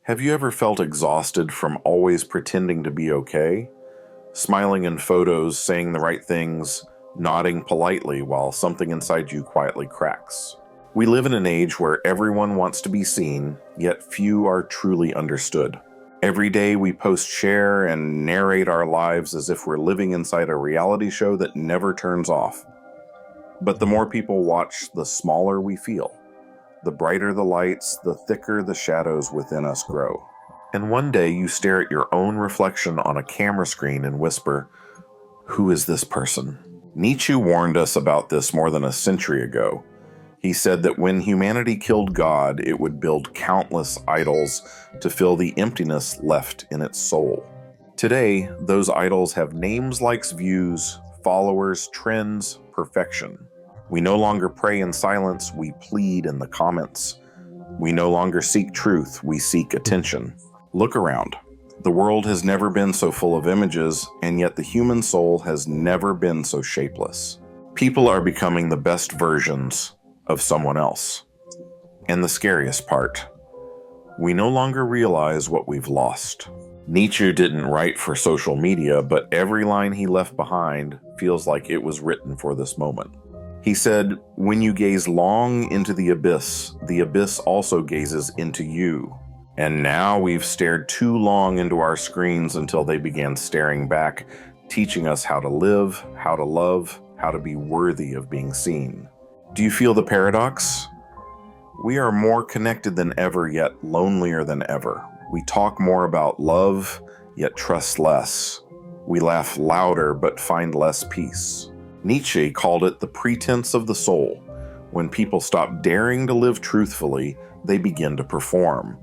Have you ever felt exhausted from always pretending to be okay? Smiling in photos, saying the right things, nodding politely while something inside you quietly cracks. We live in an age where everyone wants to be seen, yet few are truly understood. Every day we post, share, and narrate our lives as if we're living inside a reality show that never turns off. But the more people watch, the smaller we feel. The brighter the lights, the thicker the shadows within us grow. And one day you stare at your own reflection on a camera screen and whisper, "Who is this person?" Nietzsche warned us about this more than a century ago. He said that when humanity killed God, it would build countless idols to fill the emptiness left in its soul. Today, those idols have names, likes, views, followers, trends, perfection. We no longer pray in silence, we plead in the comments. We no longer seek truth, we seek attention. Look around. The world has never been so full of images, and yet the human soul has never been so shapeless. People are becoming the best versions of someone else. And the scariest part, we no longer realize what we've lost. Nietzsche didn't write for social media, but every line he left behind feels like it was written for this moment. He said, "When you gaze long into the abyss also gazes into you." And now we've stared too long into our screens until they began staring back, teaching us how to live, how to love, how to be worthy of being seen. Do you feel the paradox? We are more connected than ever, yet lonelier than ever. We talk more about love, yet trust less. We laugh louder, but find less peace. Nietzsche called it the pretense of the soul. When people stop daring to live truthfully, they begin to perform.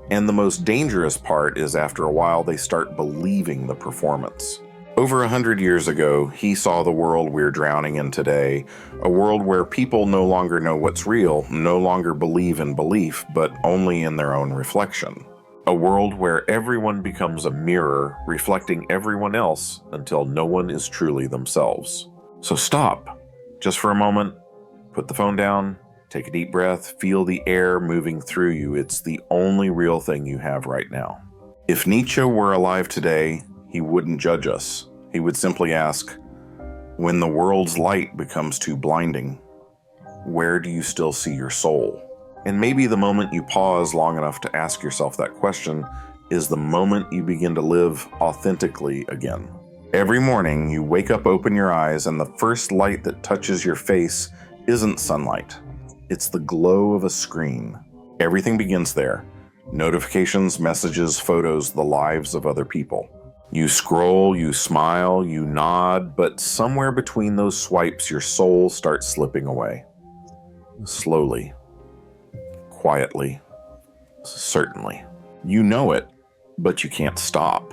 And the most dangerous part is after a while they start believing the performance. Over 100 years ago, he saw the world we're drowning in today, a world where people no longer know what's real, no longer believe in belief, but only in their own reflection. A world where everyone becomes a mirror, reflecting everyone else until no one is truly themselves. So stop, just for a moment, put the phone down, take a deep breath, feel the air moving through you. It's the only real thing you have right now. If Nietzsche were alive today, he wouldn't judge us. He would simply ask, when the world's light becomes too blinding, where do you still see your soul? And maybe the moment you pause long enough to ask yourself that question is the moment you begin to live authentically again. Every morning you wake up, open your eyes, and the first light that touches your face isn't sunlight. It's the glow of a screen. Everything begins there. Notifications, messages, photos, the lives of other people. You scroll, you smile, you nod, but somewhere between those swipes, your soul starts slipping away. Slowly, quietly, certainly. You know it, but you can't stop.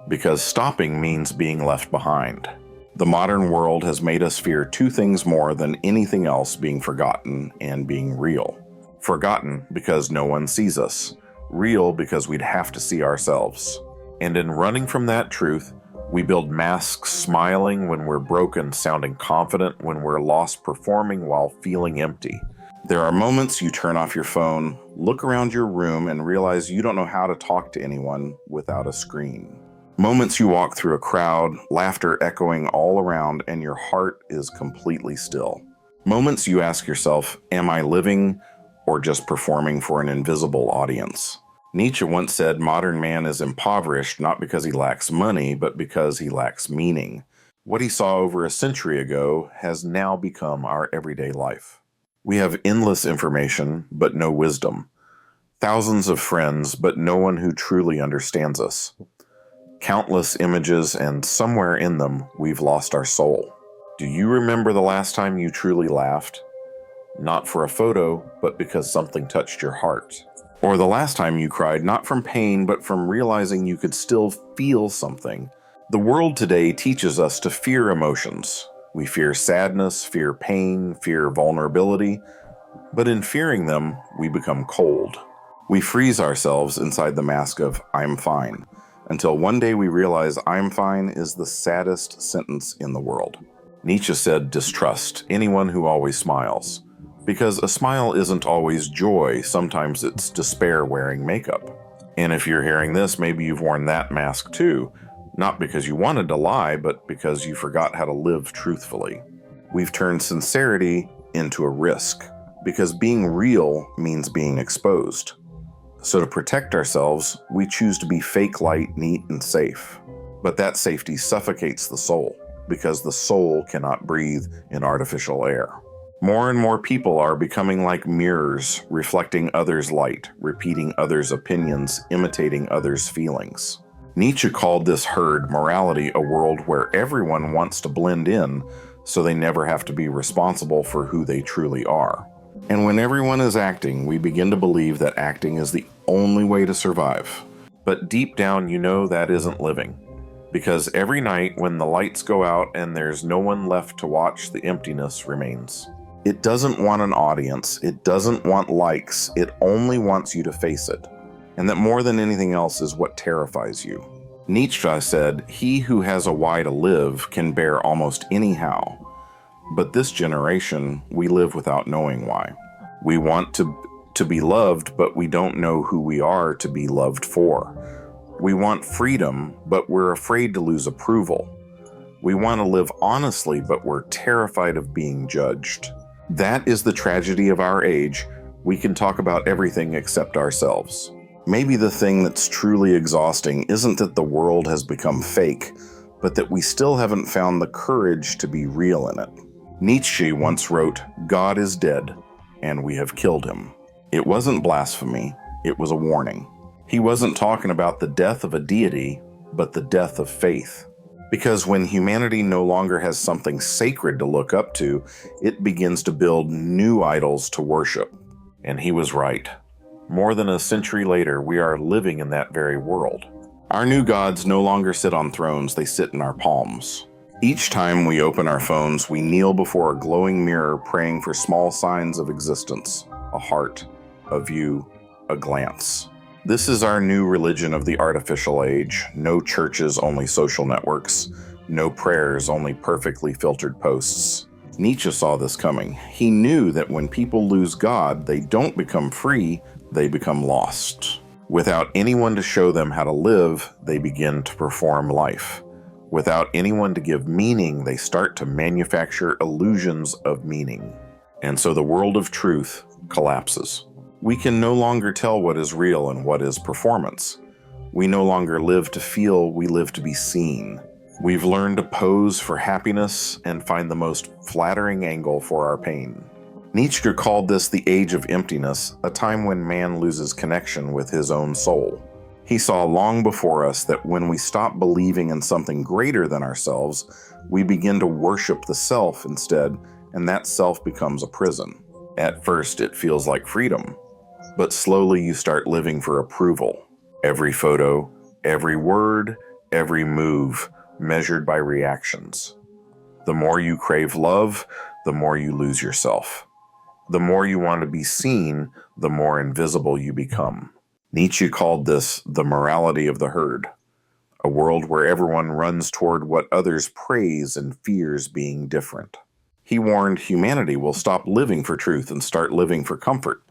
Because stopping means being left behind. The modern world has made us fear two things more than anything else: being forgotten and being real. Forgotten because no one sees us. Real because we'd have to see ourselves. And in running from that truth, we build masks, smiling when we're broken, sounding confident when we're lost, performing while feeling empty. There are moments you turn off your phone, look around your room, and realize you don't know how to talk to anyone without a screen. Moments you walk through a crowd, laughter echoing all around, and your heart is completely still. Moments you ask yourself, am I living or just performing for an invisible audience? Nietzsche once said modern man is impoverished not because he lacks money, but because he lacks meaning. What he saw over a century ago has now become our everyday life. We have endless information, but no wisdom. Thousands of friends, but no one who truly understands us. Countless images, and somewhere in them, we've lost our soul. Do you remember the last time you truly laughed? Not for a photo, but because something touched your heart. Or the last time you cried, not from pain, but from realizing you could still feel something. The world today teaches us to fear emotions. We fear sadness, fear pain, fear vulnerability. But in fearing them, we become cold. We freeze ourselves inside the mask of "I'm fine," until one day we realize "I'm fine" is the saddest sentence in the world. Nietzsche said, distrust anyone who always smiles. Because a smile isn't always joy, sometimes it's despair wearing makeup. And if you're hearing this, maybe you've worn that mask too, not because you wanted to lie, but because you forgot how to live truthfully. We've turned sincerity into a risk, because being real means being exposed. So to protect ourselves, we choose to be fake light, neat, and safe. But that safety suffocates the soul, because the soul cannot breathe in artificial air. More and more people are becoming like mirrors, reflecting others' light, repeating others' opinions, imitating others' feelings. Nietzsche called this herd morality a world where everyone wants to blend in, so they never have to be responsible for who they truly are. And when everyone is acting, we begin to believe that acting is the only way to survive. But deep down, you know that isn't living. Because every night when the lights go out and there's no one left to watch, the emptiness remains. It doesn't want an audience. It doesn't want likes. It only wants you to face it. And that more than anything else is what terrifies you. Nietzsche said, "He who has a why to live can bear almost anyhow." But this generation, we live without knowing why. We want to be loved, but we don't know who we are to be loved for. We want freedom, but we're afraid to lose approval. We want to live honestly, but we're terrified of being judged. That is the tragedy of our age. We can talk about everything except ourselves. Maybe the thing that's truly exhausting isn't that the world has become fake, but that we still haven't found the courage to be real in it. Nietzsche once wrote, "God is dead, and we have killed him." It wasn't blasphemy, it was a warning. He wasn't talking about the death of a deity, but the death of faith. Because when humanity no longer has something sacred to look up to, it begins to build new idols to worship. And he was right. More than a century later, we are living in that very world. Our new gods no longer sit on thrones, they sit in our palms. Each time we open our phones, we kneel before a glowing mirror praying for small signs of existence, a heart, a view, a glance. This is our new religion of the artificial age. No churches, only social networks. No prayers, only perfectly filtered posts. Nietzsche saw this coming. He knew that when people lose God, they don't become free, they become lost. Without anyone to show them how to live, they begin to perform life. Without anyone to give meaning, they start to manufacture illusions of meaning. And so the world of truth collapses. We can no longer tell what is real and what is performance. We no longer live to feel, we live to be seen. We've learned to pose for happiness and find the most flattering angle for our pain. Nietzsche called this the age of emptiness, a time when man loses connection with his own soul. He saw long before us that when we stop believing in something greater than ourselves, we begin to worship the self instead, and that self becomes a prison. At first, it feels like freedom, but slowly you start living for approval. Every photo, every word, every move, measured by reactions. The more you crave love, the more you lose yourself. The more you want to be seen, the more invisible you become. Nietzsche called this the morality of the herd, a world where everyone runs toward what others praise and fears being different. He warned humanity will stop living for truth and start living for comfort.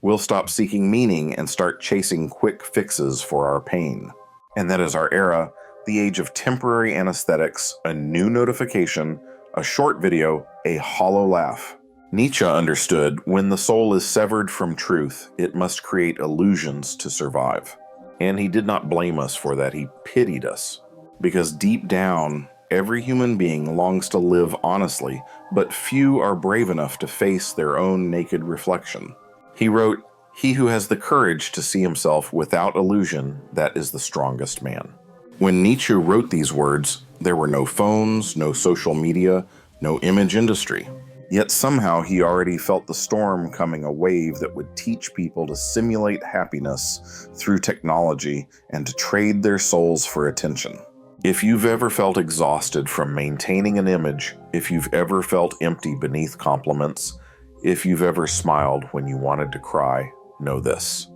We'll stop seeking meaning and start chasing quick fixes for our pain. And that is our era, the age of temporary anesthetics, a new notification, a short video, a hollow laugh. Nietzsche understood when the soul is severed from truth, it must create illusions to survive. And he did not blame us for that, he pitied us. Because deep down, every human being longs to live honestly, but few are brave enough to face their own naked reflection. He wrote, "He who has the courage to see himself without illusion, that is the strongest man." When Nietzsche wrote these words, there were no phones, no social media, no image industry. Yet somehow he already felt the storm coming, a wave that would teach people to simulate happiness through technology and to trade their souls for attention. If you've ever felt exhausted from maintaining an image, if you've ever felt empty beneath compliments, if you've ever smiled when you wanted to cry, know this.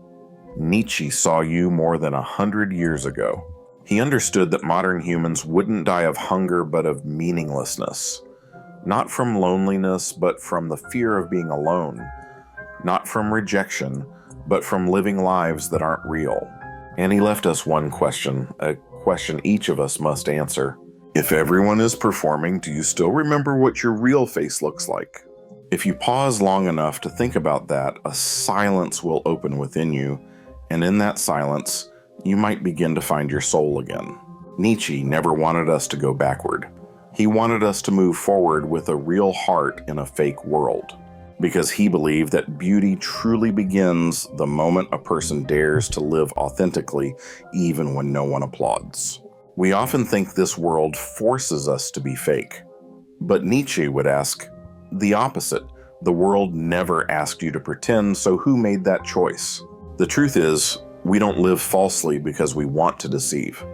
Nietzsche saw you more than 100 years ago. He understood that modern humans wouldn't die of hunger but of meaninglessness. Not from loneliness, but from the fear of being alone. Not from rejection, but from living lives that aren't real. And he left us one question, a question each of us must answer. If everyone is performing, do you still remember what your real face looks like? If you pause long enough to think about that, a silence will open within you, and in that silence, you might begin to find your soul again. Nietzsche never wanted us to go backward. He wanted us to move forward with a real heart in a fake world, because he believed that beauty truly begins the moment a person dares to live authentically, even when no one applauds. We often think this world forces us to be fake, but Nietzsche would ask the opposite. The world never asked you to pretend, so who made that choice? The truth is, we don't live falsely because we want to deceive.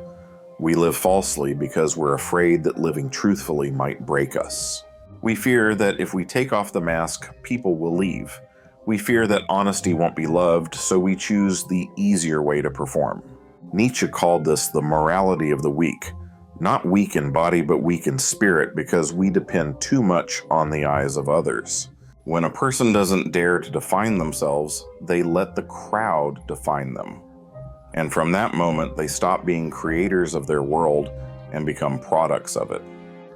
We live falsely because we're afraid that living truthfully might break us. We fear that if we take off the mask, people will leave. We fear that honesty won't be loved, so we choose the easier way to perform. Nietzsche called this the morality of the weak. Not weak in body, but weak in spirit, because we depend too much on the eyes of others. When a person doesn't dare to define themselves, they let the crowd define them. And from that moment, they stop being creators of their world and become products of it.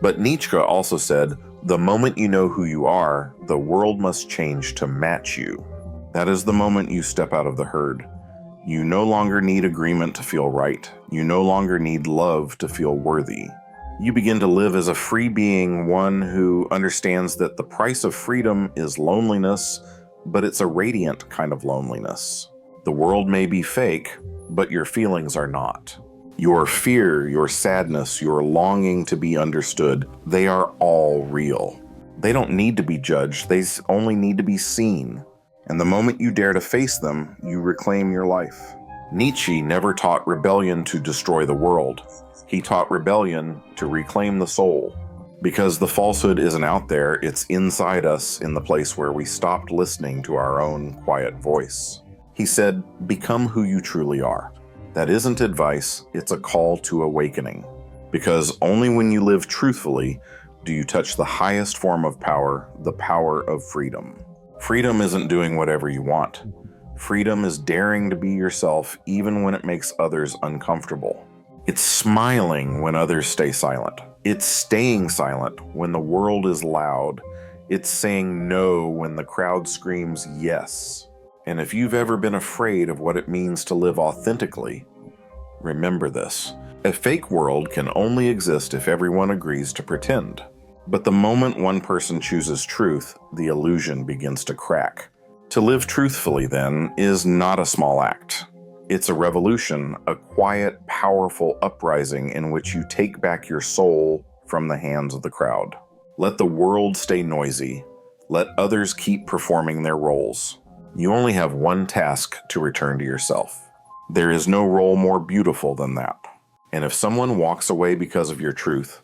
But Nietzsche also said, the moment you know who you are, the world must change to match you. That is the moment you step out of the herd. You no longer need agreement to feel right. You no longer need love to feel worthy. You begin to live as a free being, one who understands that the price of freedom is loneliness, but it's a radiant kind of loneliness. The world may be fake, but your feelings are not. Your fear, your sadness, your longing to be understood, they are all real. They don't need to be judged, they only need to be seen. And the moment you dare to face them, you reclaim your life. Nietzsche never taught rebellion to destroy the world. He taught rebellion to reclaim the soul. Because the falsehood isn't out there, it's inside us in the place where we stopped listening to our own quiet voice. He said, become who you truly are. That isn't advice, it's a call to awakening. Because only when you live truthfully do you touch the highest form of power, the power of freedom. Freedom isn't doing whatever you want. Freedom is daring to be yourself even when it makes others uncomfortable. It's smiling when others stay silent. It's staying silent when the world is loud. It's saying no when the crowd screams yes. And if you've ever been afraid of what it means to live authentically, remember this. A fake world can only exist if everyone agrees to pretend. But the moment one person chooses truth, the illusion begins to crack. To live truthfully, then, is not a small act. It's a revolution, a quiet, powerful uprising in which you take back your soul from the hands of the crowd. Let the world stay noisy. Let others keep performing their roles. You only have one task to return to yourself. There is no role more beautiful than that. And if someone walks away because of your truth,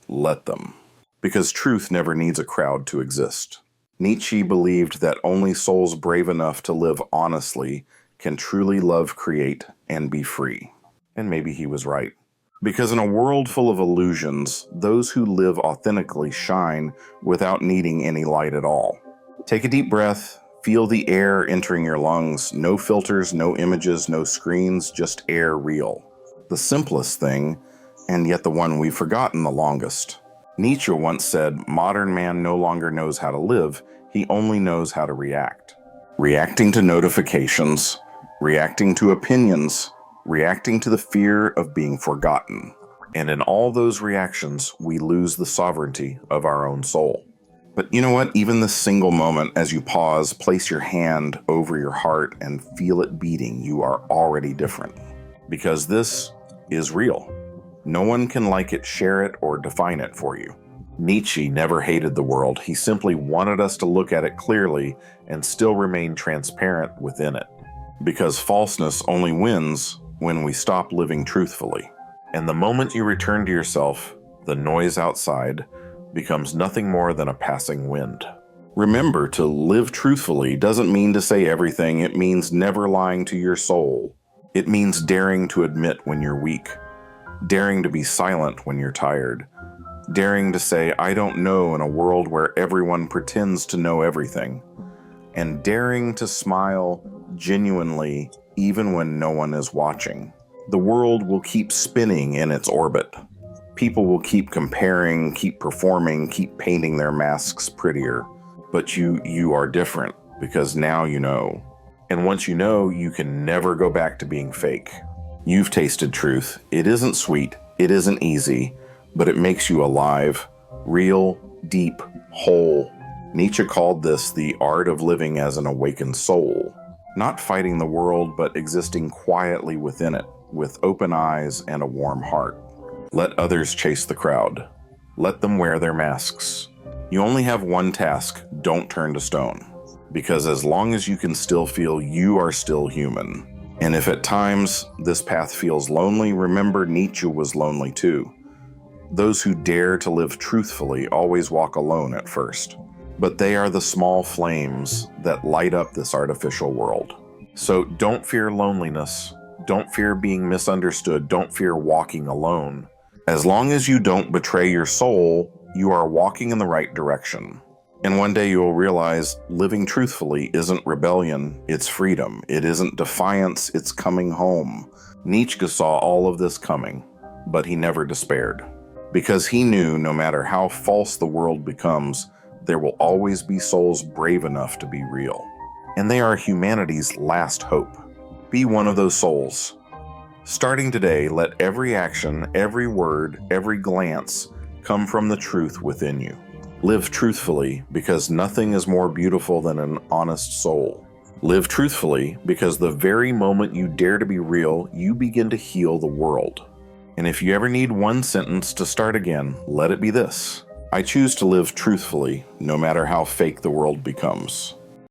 let them. Because truth never needs a crowd to exist. Nietzsche believed that only souls brave enough to live honestly can truly love, create, and be free. And maybe he was right. Because in a world full of illusions, those who live authentically shine without needing any light at all. Take a deep breath, feel the air entering your lungs, no filters, no images, no screens, just air real. The simplest thing, and yet the one we've forgotten the longest. Nietzsche once said, modern man no longer knows how to live, he only knows how to react. Reacting to notifications, reacting to opinions, reacting to the fear of being forgotten. And in all those reactions, we lose the sovereignty of our own soul. But you know what? Even this single moment, as you pause, place your hand over your heart and feel it beating, you are already different. Because this is real. No one can like it, share it, or define it for you. Nietzsche never hated the world. He simply wanted us to look at it clearly and still remain transparent within it. Because falseness only wins when we stop living truthfully. And the moment you return to yourself, the noise outside becomes nothing more than a passing wind. Remember, to live truthfully doesn't mean to say everything. It means never lying to your soul. It means daring to admit when you're weak. Daring to be silent when you're tired. Daring to say, I don't know, in a world where everyone pretends to know everything. And daring to smile genuinely, even when no one is watching. The world will keep spinning in its orbit. People will keep comparing, keep performing, keep painting their masks prettier. But you are different, because now you know. And once you know, you can never go back to being fake. You've tasted truth. It isn't sweet, it isn't easy, but it makes you alive, real, deep, whole. Nietzsche called this the art of living as an awakened soul. Not fighting the world, but existing quietly within it, with open eyes and a warm heart. Let others chase the crowd. Let them wear their masks. You only have one task: don't turn to stone. Because as long as you can still feel, you are still human. And if at times this path feels lonely, remember Nietzsche was lonely too. Those who dare to live truthfully always walk alone at first. But they are the small flames that light up this artificial world. So don't fear loneliness. Don't fear being misunderstood. Don't fear walking alone. As long as you don't betray your soul, you are walking in the right direction. And one day you will realize living truthfully isn't rebellion, it's freedom. It isn't defiance, it's coming home. Nietzsche saw all of this coming, but he never despaired. Because he knew no matter how false the world becomes, there will always be souls brave enough to be real. And they are humanity's last hope. Be one of those souls. Starting today, let every action, every word, every glance come from the truth within you. Live truthfully, because nothing is more beautiful than an honest soul. Live truthfully, because the very moment you dare to be real, you begin to heal the world. And if you ever need one sentence to start again, let it be this: I choose to live truthfully, no matter how fake the world becomes.